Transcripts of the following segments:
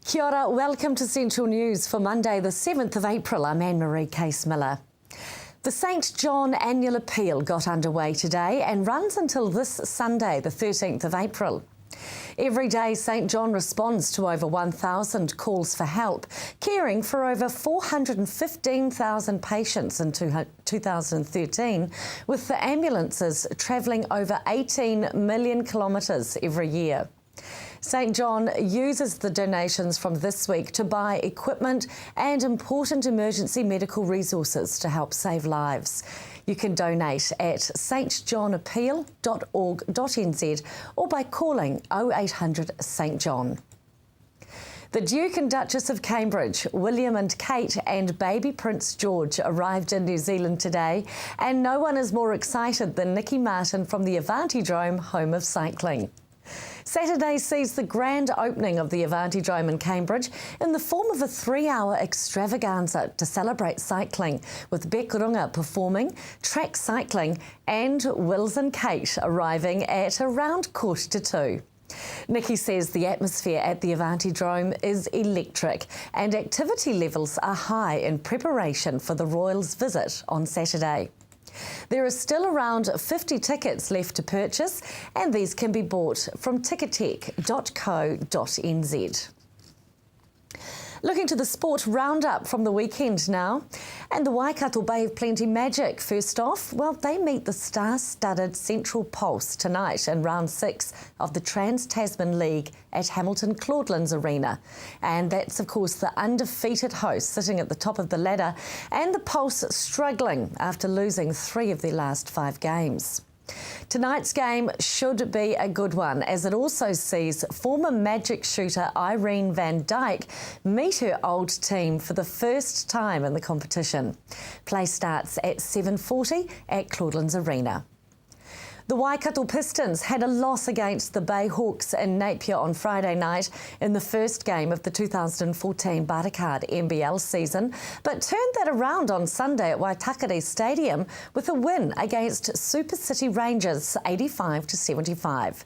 Kia ora, welcome to Central News for Monday the 7th of April. I'm Anne-Marie Case-Miller. The St John annual appeal got underway today and runs until this Sunday, the 13th of April. Every day, St John responds to over 1,000 calls for help, caring for over 415,000 patients in 2013, with the ambulances travelling over 18 million kilometres every year. St John uses the donations from this week to buy equipment and important emergency medical resources to help save lives. You can donate at stjohnappeal.org.nz or by calling 0800 St John. The Duke and Duchess of Cambridge, William and Kate, and baby Prince George arrived in New Zealand today, and no one is more excited than Nicky Martin from the Avantidrome, home of cycling. Saturday sees the grand opening of the Avantidrome in Cambridge in the form of a 3-hour extravaganza to celebrate cycling, with Beck Runga performing, track cycling and Wills and Kate arriving at around 1:45. Nicky says the atmosphere at the Avantidrome is electric and activity levels are high in preparation for the Royals' visit on Saturday. There are still around 50 tickets left to purchase, and these can be bought from ticketek.co.nz. Looking to the sport roundup from the weekend now. And the Waikato Bay of Plenty Magic, first off, well, they meet the star-studded Central Pulse tonight in round 6 of the Trans-Tasman League at Hamilton Claudelands Arena. And that's, of course, the undefeated host sitting at the top of the ladder, and the Pulse struggling after losing 3 of their last 5 games. Tonight's game should be a good one, as it also sees former Magic shooter Irene van Dijk meet her old team for the first time in the competition. Play starts at 7:40 at Claudelands Arena. The Waikato Pistons had a loss against the Bay Hawks in Napier on Friday night in the first game of the 2014 Bartercard NBL season, but turned that around on Sunday at Waitakere Stadium with a win against Super City Rangers 85-75.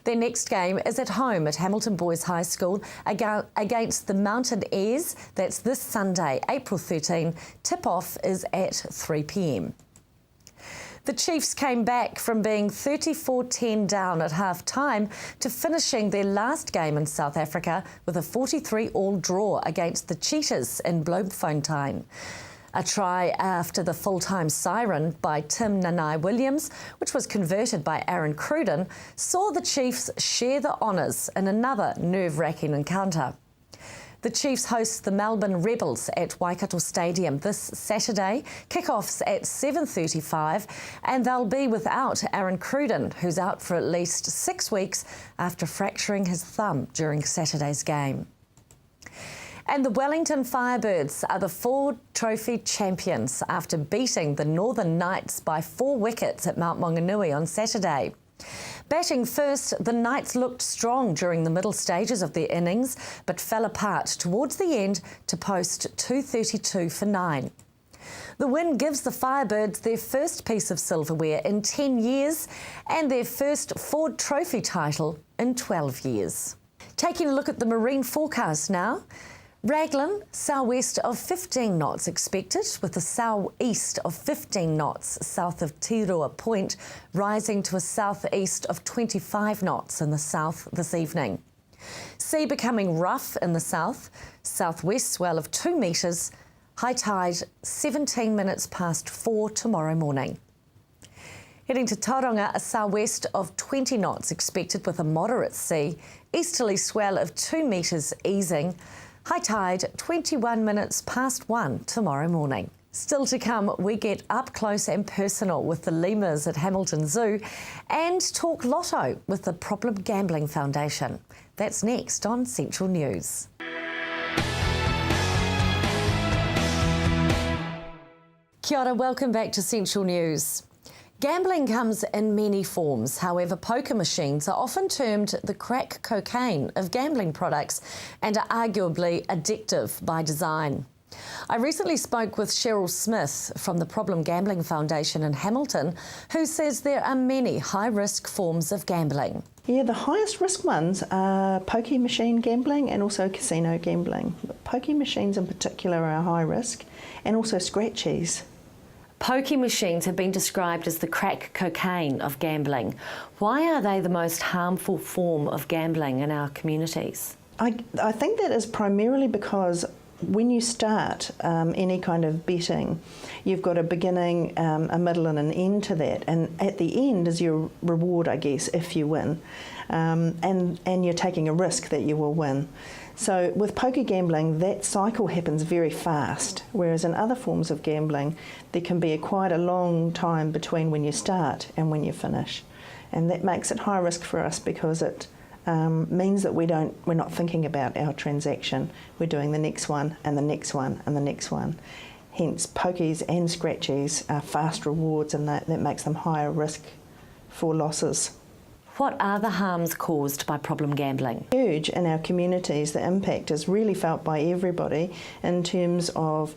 Their next game is at home at Hamilton Boys High School against the Mountain Airs. That's this Sunday, April 13. Tip-off is at 3 p.m. The Chiefs came back from being 34-10 down at half-time to finishing their last game in South Africa with a 43-all draw against the Cheetahs in Bloemfontein. A try after the full-time siren by Tim Nanai-Williams, which was converted by Aaron Cruden, saw the Chiefs share the honours in another nerve-wracking encounter. The Chiefs host the Melbourne Rebels at Waikato Stadium this Saturday. Kick-offs at 7:35, and they'll be without Aaron Cruden, who's out for at least 6 weeks after fracturing his thumb during Saturday's game. And the Wellington Firebirds are the Ford Trophy champions after beating the Northern Knights by 4 wickets at Mount Maunganui on Saturday. Batting first, the Knights looked strong during the middle stages of their innings, but fell apart towards the end to post 232 for 9. The win gives the Firebirds their first piece of silverware in 10 years and their first Ford Trophy title in 12 years. Taking a look at the marine forecast now. Raglan, southwest of 15 knots expected, with a southeast of 15 knots south of Tiroa Point, rising to a southeast of 25 knots in the south this evening. Sea becoming rough in the south, southwest swell of 2 metres, high tide 17 minutes past 4 tomorrow morning. Heading to Tauranga, a southwest of 20 knots expected with a moderate sea, easterly swell of 2 metres easing, high tide 21 minutes past 1 tomorrow morning. Still to come, we get up close and personal with the lemurs at Hamilton Zoo and talk lotto with the Problem Gambling Foundation. That's next on Central News. Kia ora, welcome back to Central News. Gambling comes in many forms. However, poker machines are often termed the crack cocaine of gambling products and are arguably addictive by design. I recently spoke with Cheryl Smith from the Problem Gambling Foundation in Hamilton, who says there are many high-risk forms of gambling. Yeah, the highest risk ones are pokie machine gambling and also casino gambling. Pokie machines in particular are high risk, and also scratchies. Pokie machines have been described as the crack cocaine of gambling. Why are they the most harmful form of gambling in our communities? I think that is primarily because when you start any kind of betting, you've got a beginning, a middle and an end to that, and at the end is your reward, I guess, if you win, and you're taking a risk that you will win. So with poker gambling, that cycle happens very fast, whereas in other forms of gambling, there can be quite a long time between when you start and when you finish, and that makes it high risk for us because it means that we're not thinking about our transaction. We're doing the next one and the next one and the next one. Hence, pokies and scratchies are fast rewards, and that makes them higher risk for losses. What are the harms caused by problem gambling? Huge in our communities. The impact is really felt by everybody in terms of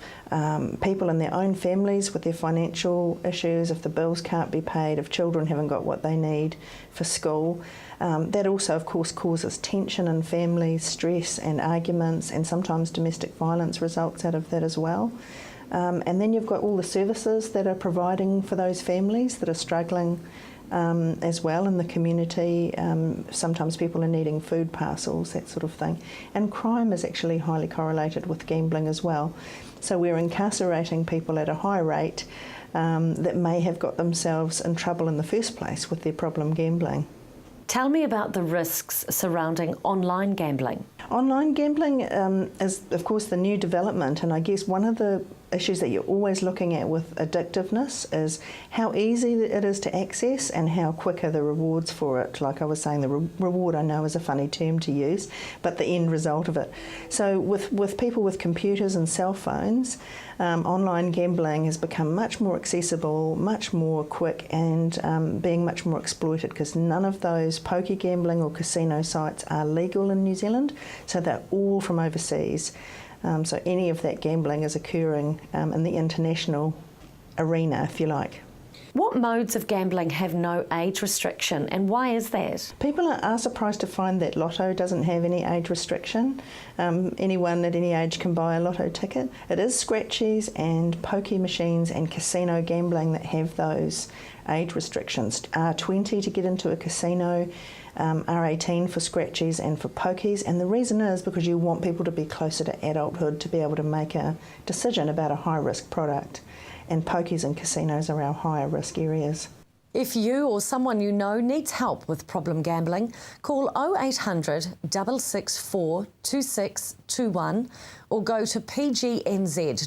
people in their own families with their financial issues, if the bills can't be paid, if children haven't got what they need for school. That also, of course, causes tension in families, stress and arguments, and sometimes domestic violence results out of that as well. And then you've got all the services that are providing for those families that are struggling as well in the community. Sometimes people are needing food parcels, that sort of thing. And crime is actually highly correlated with gambling as well. So we're incarcerating people at a high rate that may have got themselves in trouble in the first place with their problem gambling. Tell me about the risks surrounding online gambling. Online gambling is, of course, the new development, and I guess one of the issues that you're always looking at with addictiveness is how easy it is to access and how quick are the rewards for it. Like I was saying, the reward, I know, is a funny term to use, but the end result of it. So with people with computers and cell phones, online gambling has become much more accessible, much more quick, and being much more exploited, because none of those poker gambling or casino sites are legal in New Zealand, so they're all from overseas. So any of that gambling is occurring in the international arena, if you like. What modes of gambling have no age restriction, and why is that? People are surprised to find that Lotto doesn't have any age restriction. Anyone at any age can buy a Lotto ticket. It is scratchies and pokie machines and casino gambling that have those age restrictions. R20 to get into a casino, R18 for scratchies and for pokies, and the reason is because you want people to be closer to adulthood to be able to make a decision about a high risk product, and pokies and casinos are our higher risk areas. If you or someone you know needs help with problem gambling, call 0800 664 2621 or go to pgnz.org.nz.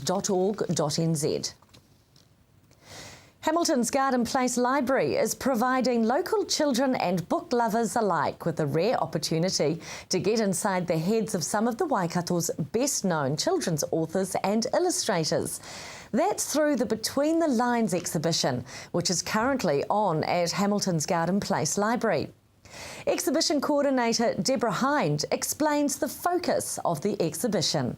Hamilton's Garden Place Library is providing local children and book lovers alike with a rare opportunity to get inside the heads of some of the Waikato's best-known children's authors and illustrators. That's through the Between the Lines exhibition, which is currently on at Hamilton's Garden Place Library. Exhibition coordinator Deborah Hind explains the focus of the exhibition.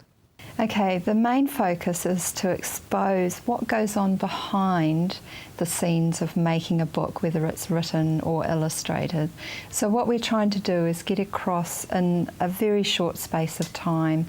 Okay, the main focus is to expose what goes on behind the scenes of making a book, whether it's written or illustrated. So what we're trying to do is get across in a very short space of time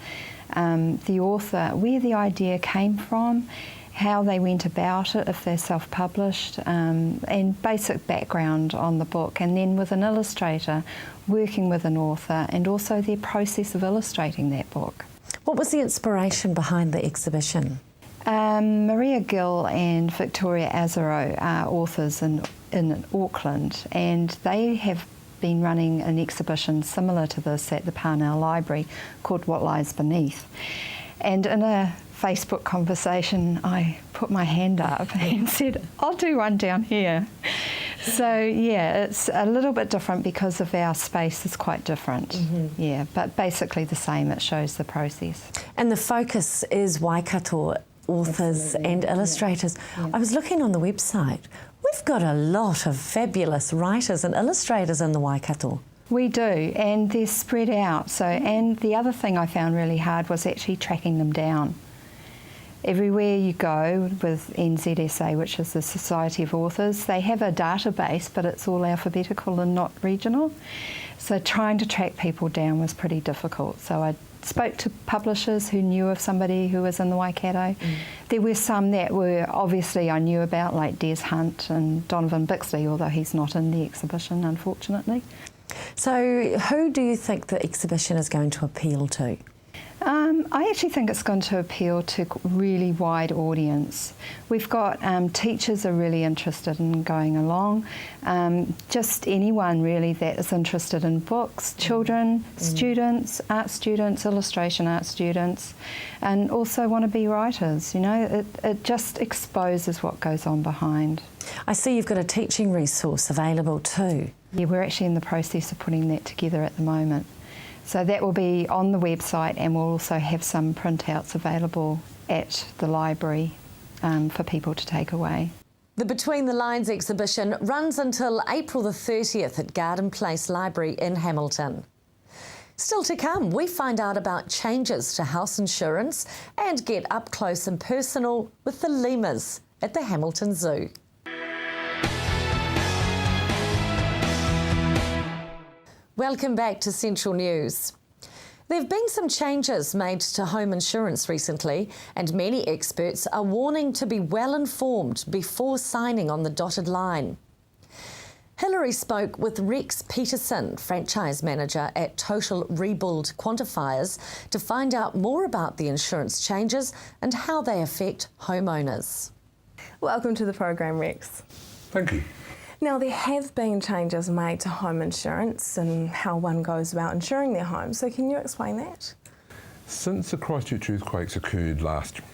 the author, where the idea came from, how they went about it, if they're self-published, and basic background on the book, and then with an illustrator working with an author and also their process of illustrating that book. What was the inspiration behind the exhibition? Maria Gill and Victoria Azaro are authors in Auckland, and they have been running an exhibition similar to this at the Parnell Library called What Lies Beneath. And in a Facebook conversation, I put my hand up and said, I'll do one down here. So yeah, it's a little bit different because of our space is quite different. Mm-hmm. Yeah, but basically the same. It shows the process. And the focus is Waikato authors and illustrators. Yeah. I was looking on the website. We've got a lot of fabulous writers and illustrators in the Waikato. We do, and they're spread out. So, and the other thing I found really hard was actually tracking them down. Everywhere you go with NZSA, which is the Society of Authors, they have a database, but it's all alphabetical and not regional. So trying to track people down was pretty difficult. So I spoke to publishers who knew of somebody who was in the Waikato. There were some that were obviously I knew about, like Des Hunt and Donovan Bixley, although he's not in the exhibition, unfortunately. So who do you think the exhibition is going to appeal to? I actually think it's going to appeal to a really wide audience. We've got teachers are really interested in going along, just anyone really that is interested in books, children, students, illustration art students, and also want to be writers. You know, it just exposes what goes on behind. I see you've got a teaching resource available too. Yeah, we're actually in the process of putting that together at the moment. So that will be on the website, and we'll also have some printouts available at the library for people to take away. The Between the Lines exhibition runs until April the 30th at Garden Place Library in Hamilton. Still to come, we find out about changes to house insurance and get up close and personal with the lemurs at the Hamilton Zoo. Welcome back to Central News. There have been some changes made to home insurance recently, and many experts are warning to be well informed before signing on the dotted line. Hillary spoke with Rex Peterson, franchise manager at Total Rebuild Quantifiers, to find out more about the insurance changes and how they affect homeowners. Welcome to the program, Rex. Thank you. Now, there have been changes made to home insurance and how one goes about insuring their home, so can you explain that? Since the Christchurch earthquakes occurred last year,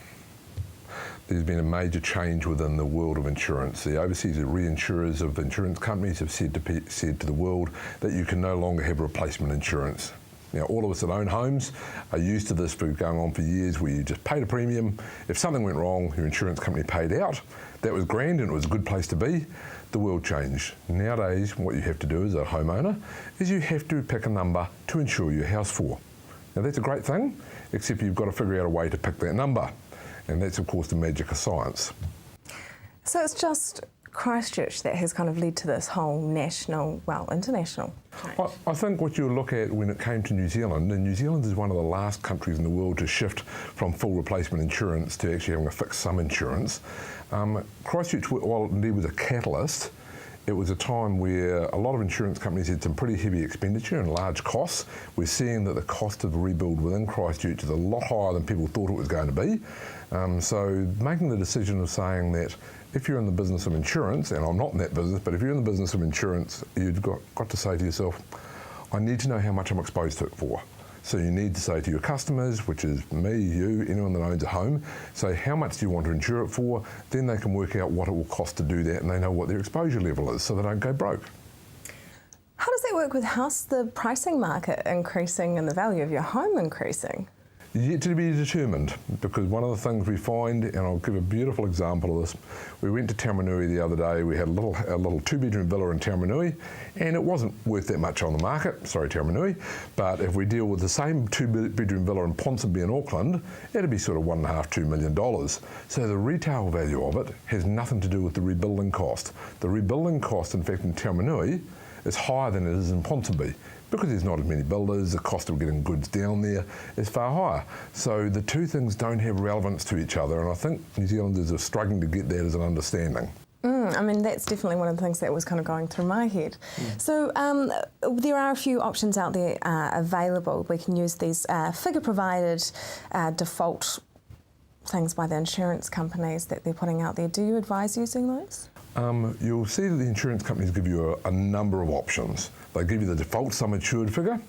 there's been a major change within the world of insurance. The overseas reinsurers of insurance companies have said to the world that you can no longer have replacement insurance. Now, all of us that own homes are used to this for going on for years, where you just paid a premium. If something went wrong, your insurance company paid out. That was grand and it was a good place to be. The world changed. Nowadays, what you have to do as a homeowner is you have to pick a number to insure your house for. Now, that's a great thing, except you've got to figure out a way to pick that number. And that's, of course, the magic of science. So it's just Christchurch that has kind of led to this whole national, well, international change. I think what you'll look at when it came to New Zealand, and New Zealand is one of the last countries in the world to shift from full replacement insurance to actually having a fixed sum insurance. Christchurch, while it indeed was a catalyst, it was a time where a lot of insurance companies had some pretty heavy expenditure and large costs. We're seeing that the cost of a rebuild within Christchurch is a lot higher than people thought it was going to be. So making the decision of saying that if you're in the business of insurance, and I'm not in that business, but if you're in the business of insurance, you've got to say to yourself, I need to know how much I'm exposed to it for. So you need to say to your customers, which is me, you, anyone that owns a home, say how much do you want to insure it for, then they can work out what it will cost to do that, and they know what their exposure level is so they don't go broke. How does that work with the pricing market increasing and the value of your home increasing? Yet to be determined, because one of the things we find, and I'll give a beautiful example of this, we went to Taumarunui the other day. We had a little two-bedroom villa in Taumarunui, and it wasn't worth that much on the market, sorry Taumarunui, but if we deal with the same two-bedroom villa in Ponsonby in Auckland, it'd be sort of $1.5 to $2 million. So the retail value of it has nothing to do with the rebuilding cost. The rebuilding cost, in fact, in Taumarunui is higher than it is in Ponsonby. Because there's not as many builders, the cost of getting goods down there is far higher. So the two things don't have relevance to each other, and I think New Zealanders are struggling to get that as an understanding. I mean, that's definitely one of the things that was kind of going through my head. So there are a few options out there available. We can use these figure-provided default things by the insurance companies that they're putting out there. Do you advise using those? You'll see that the insurance companies give you a number of options. They give you the default sum insured figure.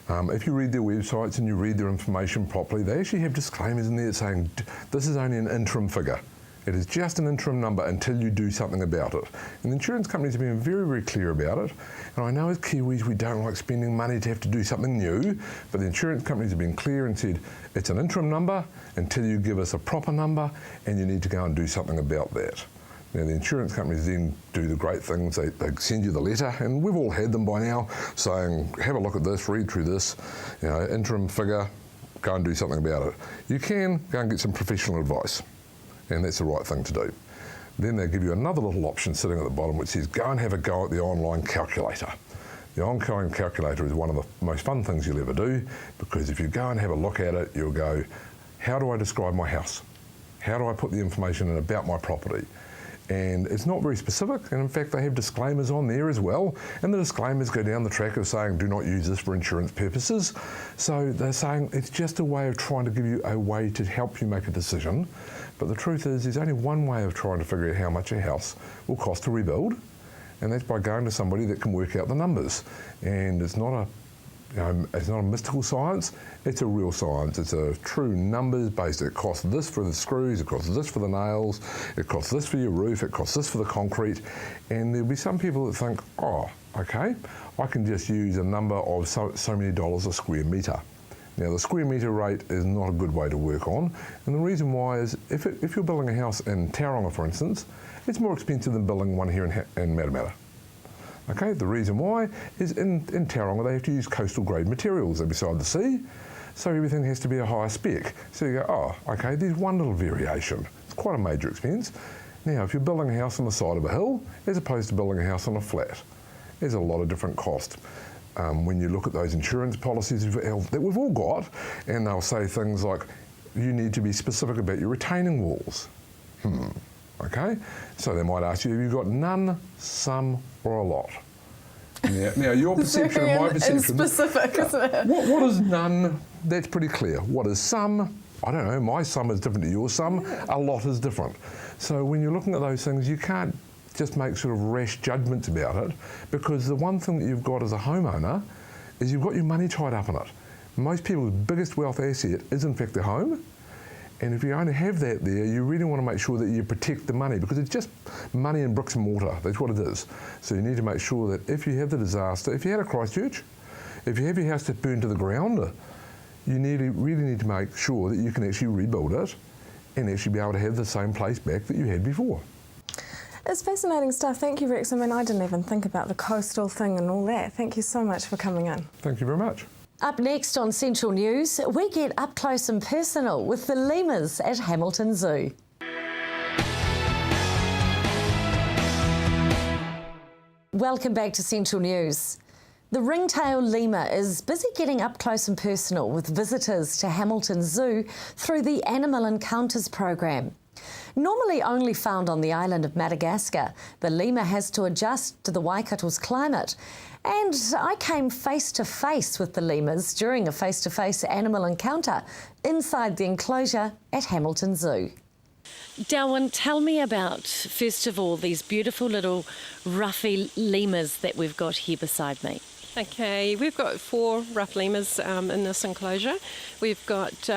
If you read their websites and you read their information properly, they actually have disclaimers in there saying this is only an interim figure. It is just an interim number until you do something about it. And the insurance companies have been very, very clear about it. And I know as Kiwis we don't like spending money to have to do something new, but the insurance companies have been clear and said it's an interim number until you give us a proper number, and you need to go and do something about that. Now, the insurance companies then do the great things. They send you the letter, and we've all had them by now, saying, have a look at this, read through this, interim figure, go and do something about it. You can go and get some professional advice. and that's the right thing to do. Then they give you another little option sitting at the bottom which says go and have a go at the online calculator. The online calculator is one of the most fun things you'll ever do, because if you go and have a look at it, you'll go, how do I describe my house? How do I put the information in about my property? And it's not very specific, and in fact they have disclaimers on there as well, and the disclaimers go down the track of saying do not use this for insurance purposes. So they're saying it's just a way of trying to give you a way to help you make a decision. But the truth is there's only one way of trying to figure out how much a house will cost to rebuild, and that's by going to somebody that can work out the numbers. And it's not a mystical science, it's a real science. It's a true numbers based. It costs this for the screws, it costs this for the nails, it costs this for your roof, it costs this for the concrete. And there'll be some people that think, oh, okay, I can just use a number of so many dollars a square metre. Now the square metre rate is not a good way to work on, and the reason why is if you're building a house in Tauranga, for instance, it's more expensive than building one here in Matamata. Okay, the reason why is in Tauranga they have to use coastal grade materials. They're beside the sea, so everything has to be a higher spec. So you go, oh, okay, there's one little variation. It's quite a major expense. Now, if you're building a house on the side of a hill, as opposed to building a house on a flat, there's a lot of different cost. When you look at those insurance policies that we've all got, and they'll say things like, you need to be specific about your retaining walls. Okay, so they might ask you, have you got none, some, or a lot? Now your perception and my perception. It's specific, isn't it? What is none? That's pretty clear. What is some? I don't know, my sum is different to your sum. A lot is different. So when you're looking at those things, you can't just make sort of rash judgments about it, because the one thing that you've got as a homeowner is you've got your money tied up in it. Most people's biggest wealth asset is in fact their home, and if you only have that there, you really want to make sure that you protect the money, because it's just money in bricks and mortar. That's what it is. So you need to make sure that if you have the disaster, if you had a Christchurch, if you have your house that burned to the ground, you really need to make sure that you can actually rebuild it and actually be able to have the same place back that you had before. It's fascinating stuff. Thank you, Rex. I mean, I didn't even think about the coastal thing and all that. Thank you so much for coming in. Thank you very much. Up next on Central News, we get up close and personal with the lemurs at Hamilton Zoo. Welcome back to Central News. The ringtail lemur is busy getting up close and personal with visitors to Hamilton Zoo through the Animal Encounters program. Normally only found on the island of Madagascar, the lemur has to adjust to the Waikato's climate. And I came face to face with the lemurs during a face-to-face animal encounter inside the enclosure at Hamilton Zoo. Darwin, tell me about, first of all, these beautiful little ruffy lemurs that we've got here beside me. Okay, we've got 4 rough lemurs in this enclosure. We've got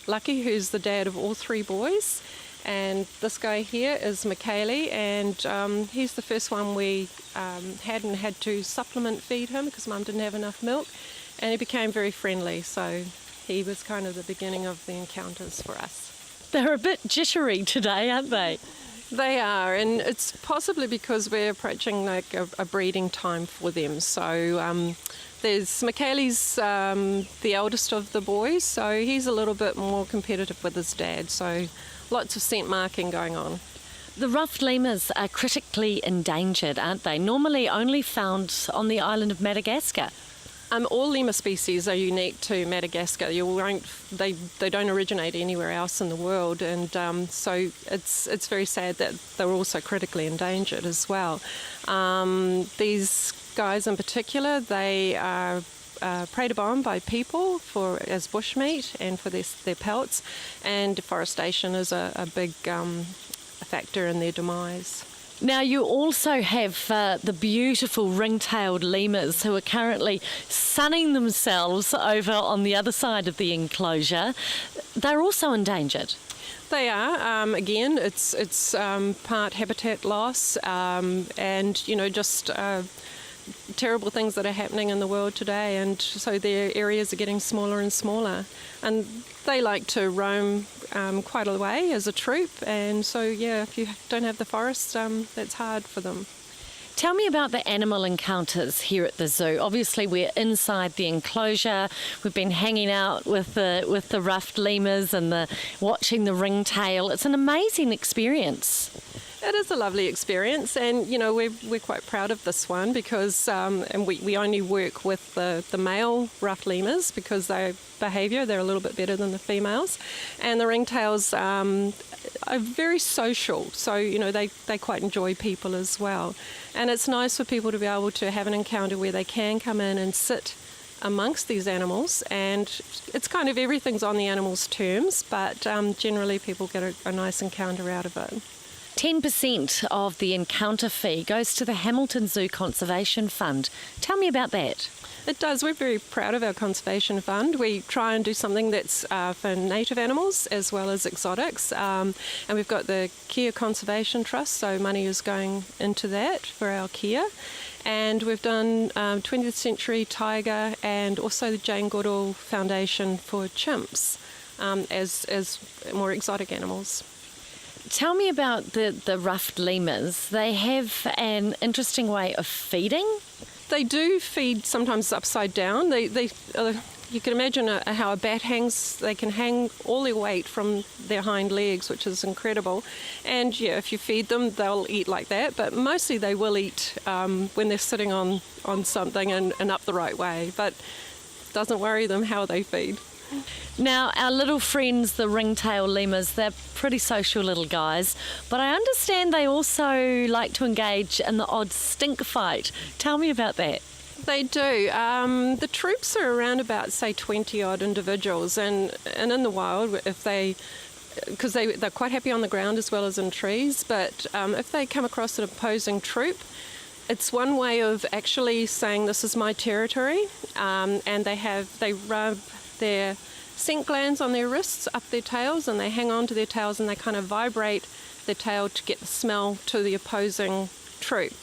Lucky, who's the dad of all 3 boys, and this guy here is Michaeli, and he's the first one we had to supplement feed him because Mum didn't have enough milk, and he became very friendly, so he was kind of the beginning of the encounters for us. They're a bit jittery today, aren't they? They are, and it's possibly because we're approaching like a breeding time for them. So there's Michaeli's the eldest of the boys, so he's a little bit more competitive with his dad, so lots of scent marking going on. The ruffed lemurs are critically endangered, aren't they? Normally only found on the island of Madagascar. All lemur species are unique to Madagascar. They don't originate anywhere else in the world, and so it's very sad that they're also critically endangered as well. These guys in particular, they are preyed upon by people as bushmeat and for their pelts, and deforestation is a big factor in their demise. Now, you also have the beautiful ring-tailed lemurs who are currently sunning themselves over on the other side of the enclosure. They're also endangered. They are. Again, it's part habitat loss and, just terrible things that are happening in the world today, and so their areas are getting smaller and smaller, and they like to roam quite a way as a troop, and so if you don't have the forest, that's hard for them. Tell me about the animal encounters here at the zoo. Obviously, we're inside the enclosure. We've been hanging out with the ruffed lemurs and watching the ringtail. It's an amazing experience. It is a lovely experience, and we're quite proud of this one because and we only work with the male ruffed lemurs because their behaviour, they're a little bit better than the females, and the ringtails are very social, so they quite enjoy people as well, and it's nice for people to be able to have an encounter where they can come in and sit amongst these animals, and it's kind of everything's on the animal's terms, but generally people get a nice encounter out of it. 10% of the encounter fee goes to the Hamilton Zoo Conservation Fund. Tell me about that. It does. We're very proud of our conservation fund. We try and do something that's for native animals as well as exotics. And we've got the Kia Conservation Trust, so money is going into that for our Kia. And we've done 20th Century Tiger and also the Jane Goodall Foundation for chimps as more exotic animals. Tell me about the ruffed lemurs. They have an interesting way of feeding. They do feed sometimes upside down. You can imagine how a bat hangs. They can hang all their weight from their hind legs, which is incredible. And yeah, if you feed them, they'll eat like that. But mostly they will eat when they're sitting on something and up the right way. But it doesn't worry them how they feed. Now, our little friends, the ringtail lemurs, they're pretty social little guys, but I understand they also like to engage in the odd stink fight. Tell me about that. They do. The troops are around about, say, 20-odd individuals, and in the wild, because they're quite happy on the ground as well as in trees, but if they come across an opposing troop, it's one way of actually saying this is my territory, and they rub their scent glands on their wrists up their tails, and they hang on to their tails and they kind of vibrate their tail to get the smell to the opposing troop.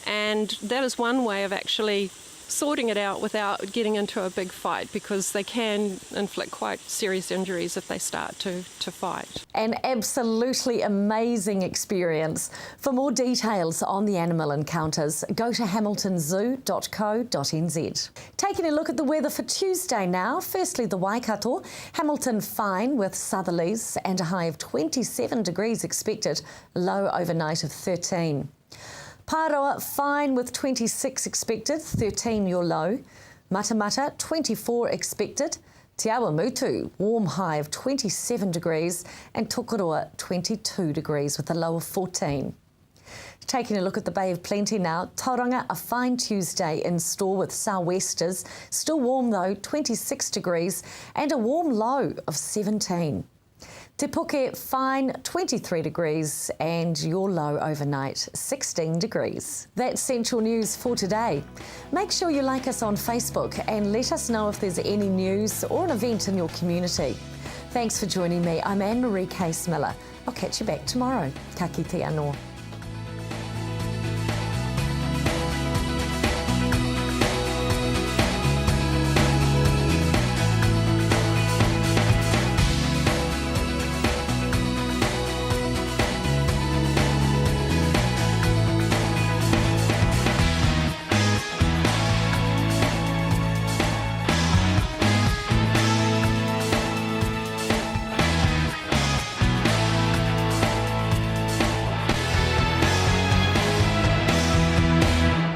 And that is one way of actually sorting it out without getting into a big fight, because they can inflict quite serious injuries if they start to fight. An absolutely amazing experience. For more details on the animal encounters, go to hamiltonzoo.co.nz. Taking a look at the weather for Tuesday now. Firstly, the Waikato. Hamilton fine with southerlies and a high of 27 degrees expected, low overnight of 13. Pāroa, fine with 26 expected, 13 your low. Matamata, 24 expected. Te Awamutu, warm high of 27 degrees. And Tokoroa, 22 degrees with a low of 14. Taking a look at the Bay of Plenty now. Tauranga, a fine Tuesday in store with sou'westers. Still warm though, 26 degrees and a warm low of 17. Te Puke, fine, 23 degrees and your low overnight, 16 degrees. That's Central News for today. Make sure you like us on Facebook and let us know if there's any news or an event in your community. Thanks for joining me. I'm Anne-Marie Case-Miller. I'll catch you back tomorrow. Ka kite anō.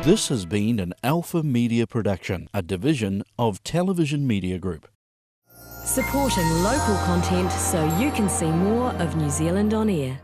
This has been an Alpha Media production, a division of Television Media Group. Supporting local content so you can see more of New Zealand on air.